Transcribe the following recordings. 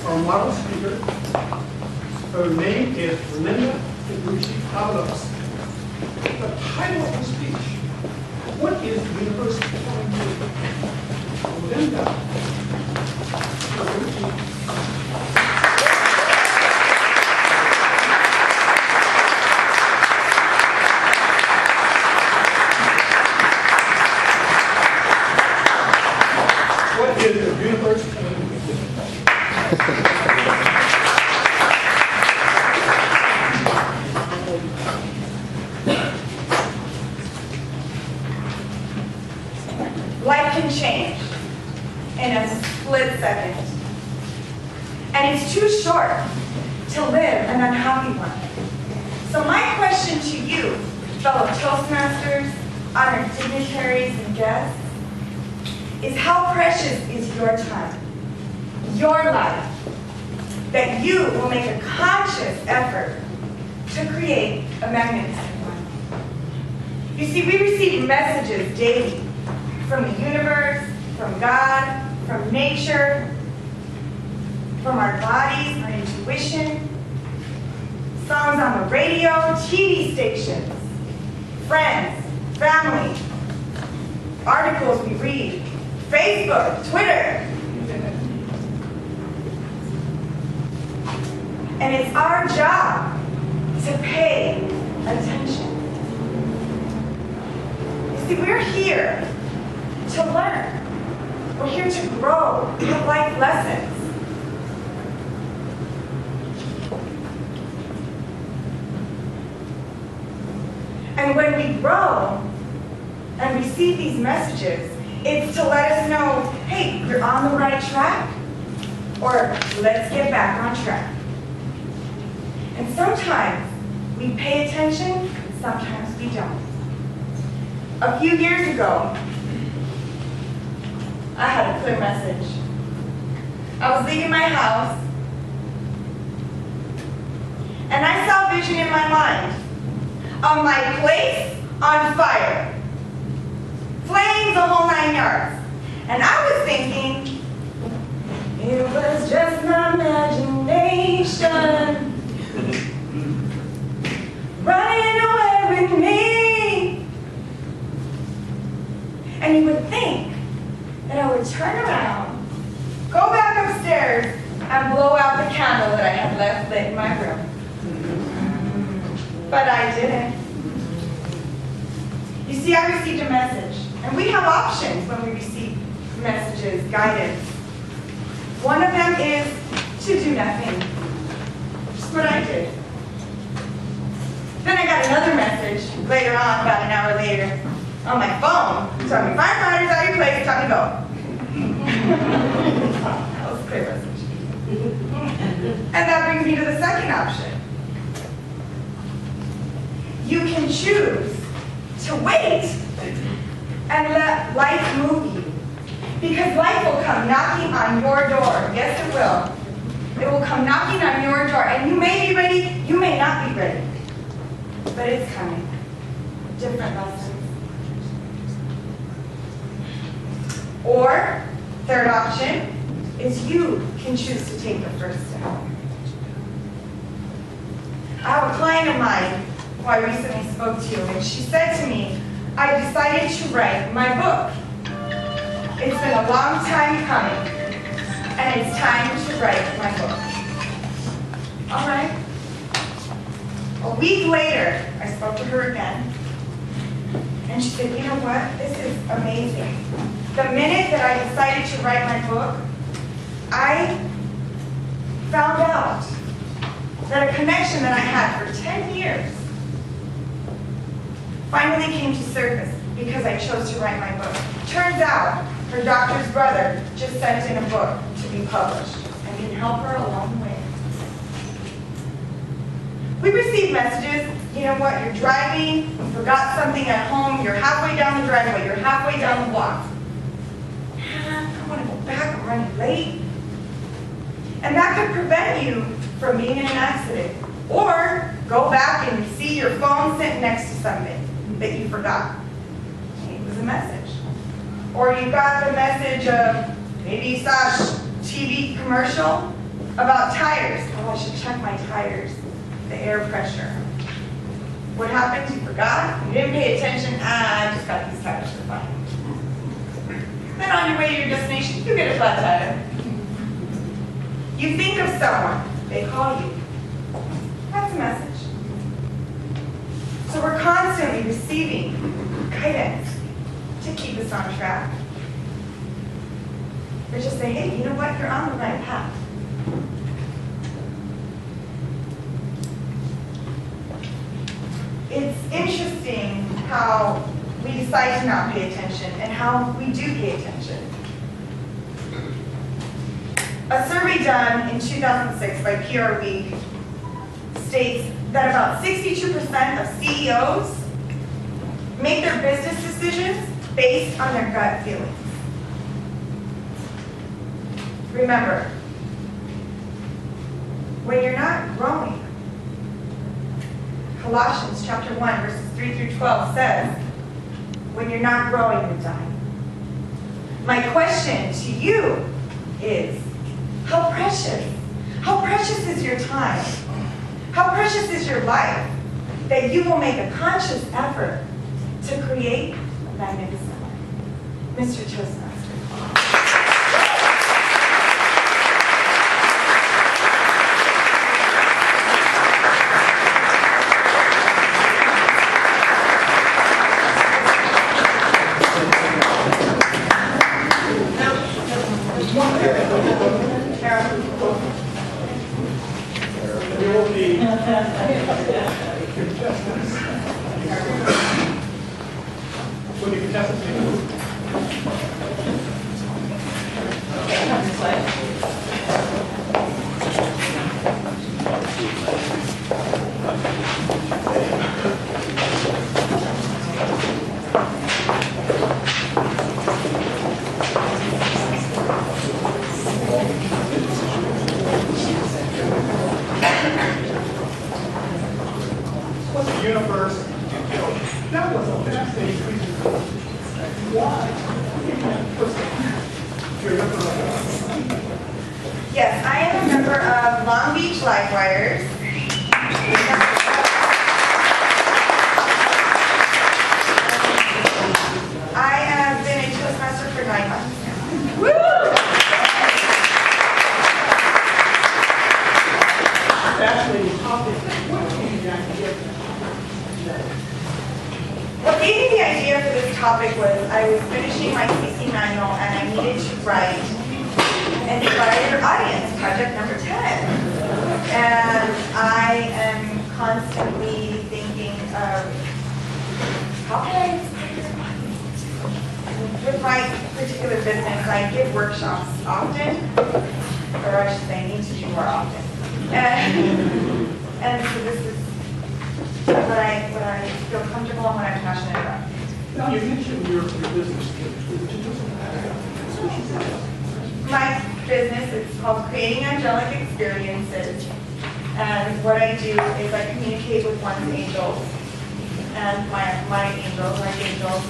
our model speaker. Her name is Linda Iguchi Avalos. The title of the speech, what is the university telling you? Linda Iguchi. What is the universe telling you? Life can change in a split second. And it's too short to live an unhappy one. So my question to you, fellow Toastmasters, honored dignitaries, and guests, is how precious is your time, your life, that you will make a conscious effort to create a magnificent one. You see, we receive messages daily from the universe, from God, from nature, from our bodies, our intuition, songs on the radio, TV stations, friends, family, articles we read, Facebook, Twitter. And it's our job to pay attention. You see, we're here to learn. We're here to grow, have life lessons. And when we grow and receive these messages, it's to let us know, hey, you're on the right track, or let's get back on track. And sometimes we pay attention, sometimes we don't. A few years ago, I had a clear message. I was leaving my house, and I saw a vision in my mind of my place on fire. Flames the whole 9 yards. And I was thinking, it was just my imagination running away with me. And you would think that I would turn around, go back upstairs, and blow out the candle that I had left lit in my room. But I didn't. You see, I received a message. And we have options when we receive messages, guidance. One of them is to do nothing. Just what I did. Then I got another message later on, about an hour later, on my phone, telling me, firefighters out of your place, time to go. That was a clear message. And that brings me to the second option. You can choose to wait and let life move you. Because life will come knocking on your door. Yes, it will. It will come knocking on your door. And you may be ready, you may not be ready. But it's coming. Different lessons. Or, third option, is you can choose to take the first step. I have a client of mine who I recently spoke to, and she said to me, I decided to write my book. It's been a long time coming, and it's time to write my book. All right. A week later, I spoke to her again, and she said, you know what, this is amazing. The minute that I decided to write my book, I found out that a connection that I had for 10 years finally came to surface because I chose to write my book. Turns out, her doctor's brother just sent in a book to be published and can help her along the way. We receive messages, you know what, you're driving, you forgot something at home, you're halfway down the driveway, you're halfway down the block. I want to go back, I'm running late. And that could prevent you from being in an accident. Or go back and see your phone sitting next to something that you forgot. It was a message. Or you got the message of, maybe you saw a TV commercial About tires. Oh, I should check my tires. The air pressure. What happened? You forgot? You didn't pay attention? Ah, I just got these tires for fun. Then on your way to your destination, you get a flat tire. You think of someone. They call you. That's a message. So we're constantly receiving guidance to keep us on track. Or just say, hey, you know what? You're on the right path. It's interesting how we decide to not pay attention and how we do pay attention. A survey done in 2006 by PR Week states that about 62% of CEOs make their business decisions based on their gut feelings. Remember, when you're not growing, Colossians chapter 1, verses 3 through 12 says, when you're not growing, you're dying. My question to you is, how precious is your time? How precious is your life that you will make a conscious effort to create a magnificent life? Mr. Toastmaster. Yes, I am a member of Long Beach Livewires. I have been a Toastmaster for 9 months now. Woo! Fascinating topic. What gave you the idea? What gave me the idea for this topic was I was finishing my CC manual and I needed to write Inspire Your Audience, project number 10. And I am constantly thinking of how can I inspire your audience? With my particular business, I give workshops often, or I should say I need to do more often. And so this is what I feel comfortable and what I'm passionate about. Now, you mentioned your business. My business is called Creating Angelic Experiences. And what I do is I communicate with one's angels and my angels, my angels.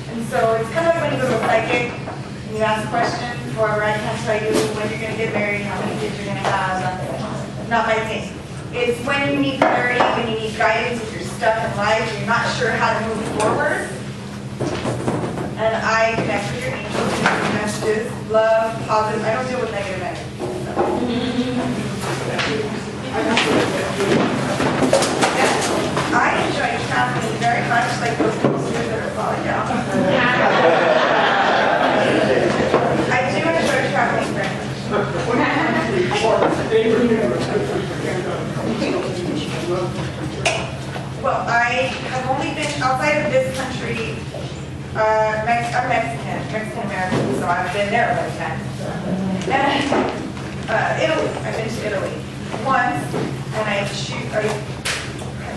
And so it's kind of like when you go to a psychic and you ask questions, or I can't tell you when you're going to get married, how many kids you're going to have. Not my thing. It's when you need clarity, when you need guidance, if you're stuck in life, and you're not sure how to move forward. And I connect with your angels, and your messages, love, positive. I don't deal with negative energy. I enjoy traveling very much, like those posters that are falling down. I do enjoy traveling very much. Well, I have only been outside of this country. I'm Mexican American, so I've been there about 10. And Italy, I've been to Italy once, and I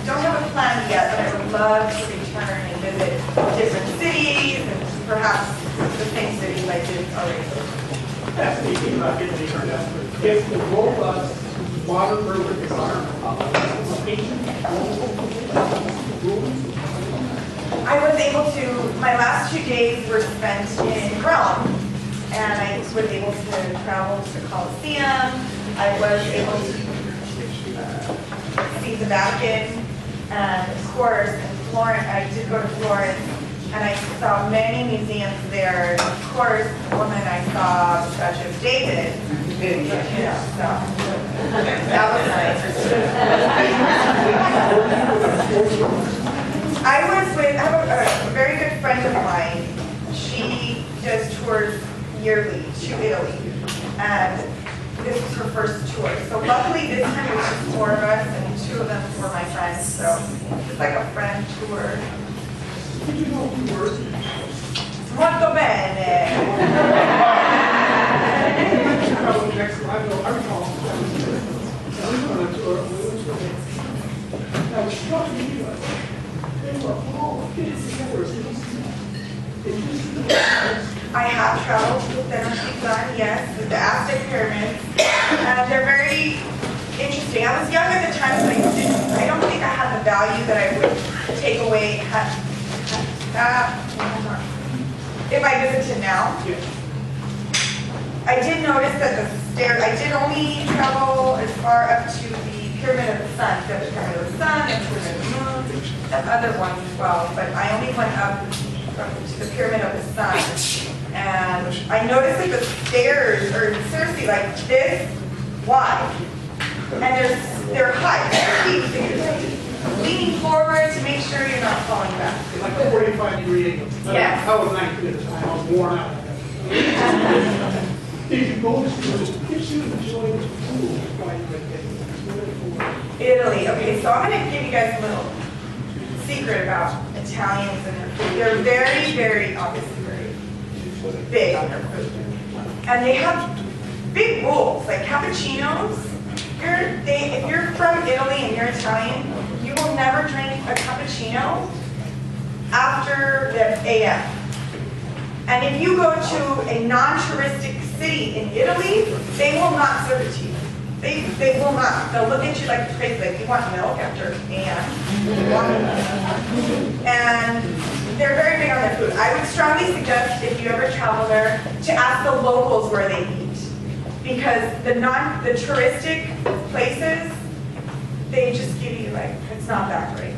don't have a plan yet, but I would love to return and visit different cities, and perhaps the same cities I did already. That's the thing about Italy. It's the robust, modern urban environment. I was able to, my last 2 days were spent in Rome, and I was able to travel to the Colosseum, I was able to see the Vatican, and of course, in Florence, I did go to Florence, and I saw many museums there. And of course, the woman I saw, the Statue of David, so that was nice. I have a very good friend of mine. She does tours yearly to Italy, and this was her first tour. So luckily this time it was just 4 of us, and 2 of them were my friends. So it's like a friend tour. Did you know who were? Molto bene. I recall. We went on a tour. Now, what struck me was they were all fitted together as I have traveled with Tenochtitlan, yes, with the Aztec pyramids. They're very interesting. I was young at the time, so I don't think I had the value that I would take away if I visited now. I did notice that the stairs, I did only travel as far up to the Pyramid of the Sun, the Pyramid of the Sun, and the Pyramid of the Moon, and other ones as well, but I only went up to the Pyramid of the Sun. And I noticed that the stairs are seriously like this wide. And they're high, they're steep, so you're leaning forward to make sure you're not falling back. It's like a 45-degree angle. Yes. I was 19 at the time, I was worn out. If you go to school, it gives you the joy of school while you're at Italy. Okay, so I'm going to give you guys a little secret about Italians and their food. They're very, very, obviously very big on their food. And they have big rules, like cappuccinos. If you're from Italy and you're Italian, you will never drink a cappuccino after the AM. And if you go to a non-touristic city in Italy, they will not serve it to you. They will not. They'll look at you like crazy, like you want milk after AM. And they're very big on their food. I would strongly suggest, if you ever travel there, to ask the locals where they eat. Because the touristic places, they just give you like, it's not that great.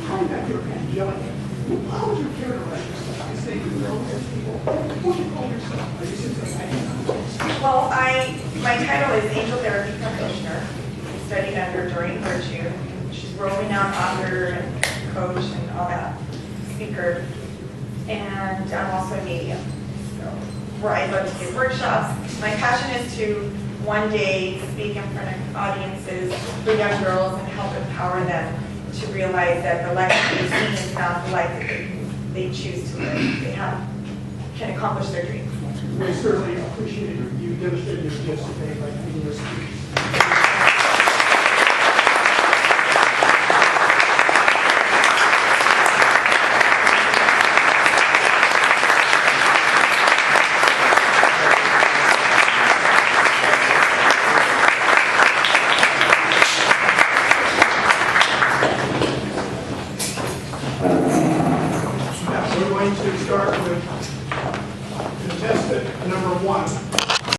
How would you characterize yourself? I say you know those people. What do you call yourself? Are you simply Well, my title is Angel Therapy Practitioner. I studied under Doreen Virtue. She's world-renowned author and coach and all that, speaker. And I'm also a medium. So, where I love to give workshops. My passion is to one day speak in front of audiences for young girls and help empower them to realize that the life that they've seen is not the life that they choose to live. They can accomplish their dreams. We certainly appreciate you demonstrating your gifts today by giving your speech.